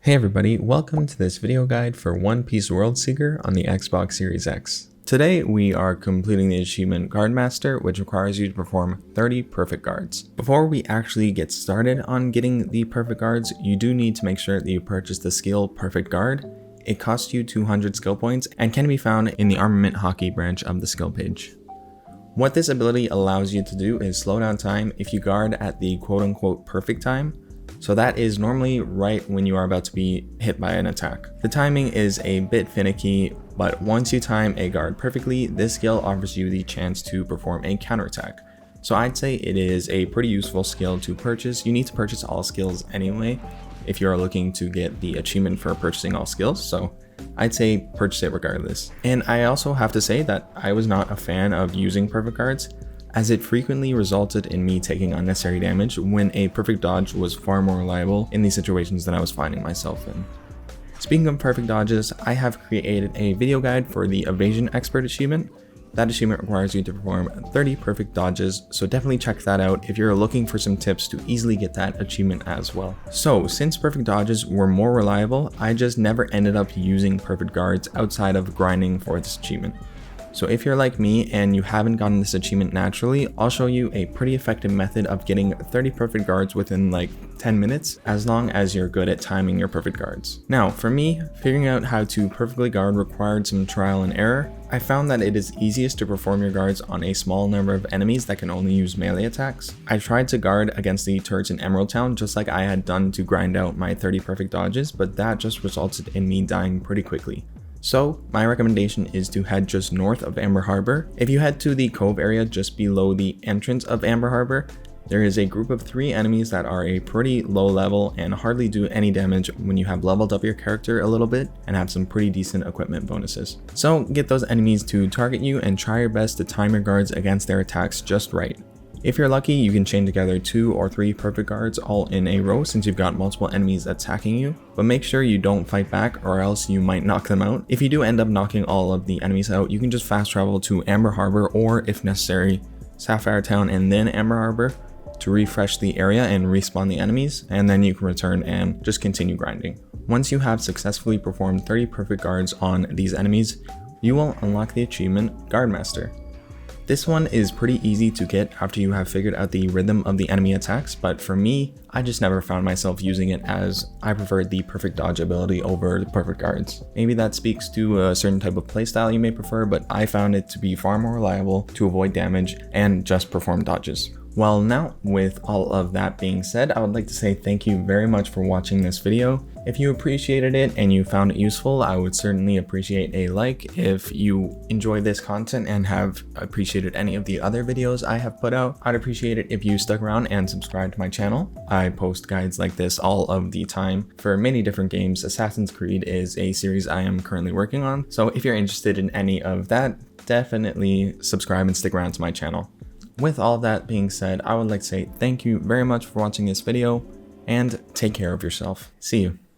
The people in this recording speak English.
Hey everybody, welcome to this video guide for One Piece World Seeker on the Xbox Series X. Today we are completing the achievement Guard Master, which requires you to perform 30 perfect guards. Before we actually get started on getting the perfect guards, you do need to make sure that you purchase the skill Perfect Guard. It costs you 200 skill points and can be found in the Armament Haki branch of the skill page. What this ability allows you to do is slow down time if you guard at the quote-unquote perfect time. So that is normally right when you are about to be hit by an attack. The timing is a bit finicky, but once you time a guard perfectly, this skill offers you the chance to perform a counterattack. So I'd say it is a pretty useful skill to purchase. You need to purchase all skills anyway if you're looking to get the achievement for purchasing all skills, so I'd say purchase it regardless. And I also have to say that I was not a fan of using perfect guards, as it frequently resulted in me taking unnecessary damage when a perfect dodge was far more reliable in the situations that I was finding myself in. Speaking of perfect dodges, I have created a video guide for the Evasion Expert achievement. That achievement requires you to perform 30 perfect dodges, so definitely check that out if you're looking for some tips to easily get that achievement as well. So since perfect dodges were more reliable, I just never ended up using perfect guards outside of grinding for this achievement. So if you're like me and you haven't gotten this achievement naturally, I'll show you a pretty effective method of getting 30 perfect guards within like 10 minutes, as long as you're good at timing your perfect guards. Now, for me, figuring out how to perfectly guard required some trial and error. I found that it is easiest to perform your guards on a small number of enemies that can only use melee attacks. I tried to guard against the turrets in Emerald Town just like I had done to grind out my 30 perfect dodges, but that just resulted in me dying pretty quickly. So my recommendation is to head just north of Amber Harbor. If you head to the cove area just below the entrance of Amber Harbor, there is a group of 3 enemies that are a pretty low level and hardly do any damage when you have leveled up your character a little bit and have some pretty decent equipment bonuses. So get those enemies to target you and try your best to time your guards against their attacks just right. If you're lucky, you can chain together 2 or 3 perfect guards all in a row since you've got multiple enemies attacking you, but make sure you don't fight back or else you might knock them out. If you do end up knocking all of the enemies out, you can just fast travel to Amber Harbor or, if necessary, Sapphire Town and then Amber Harbor to refresh the area and respawn the enemies, and then you can return and just continue grinding. Once you have successfully performed 30 perfect guards on these enemies, you will unlock the achievement Guard Master. This one is pretty easy to get after you have figured out the rhythm of the enemy attacks, but for me, I just never found myself using it as I preferred the perfect dodge ability over the perfect guards. Maybe that speaks to a certain type of playstyle you may prefer, but I found it to be far more reliable to avoid damage and just perform dodges. Well, now with all of that being said, I would like to say thank you very much for watching this video. If you appreciated it and you found it useful, I would certainly appreciate a like. If you enjoy this content and have appreciated any of the other videos I have put out, I'd appreciate it if you stuck around and subscribed to my channel. I post guides like this all of the time for many different games. Assassin's Creed is a series I am currently working on, so if you're interested in any of that, definitely subscribe and stick around to my channel. With all that being said, I would like to say thank you very much for watching this video and take care of yourself. See you.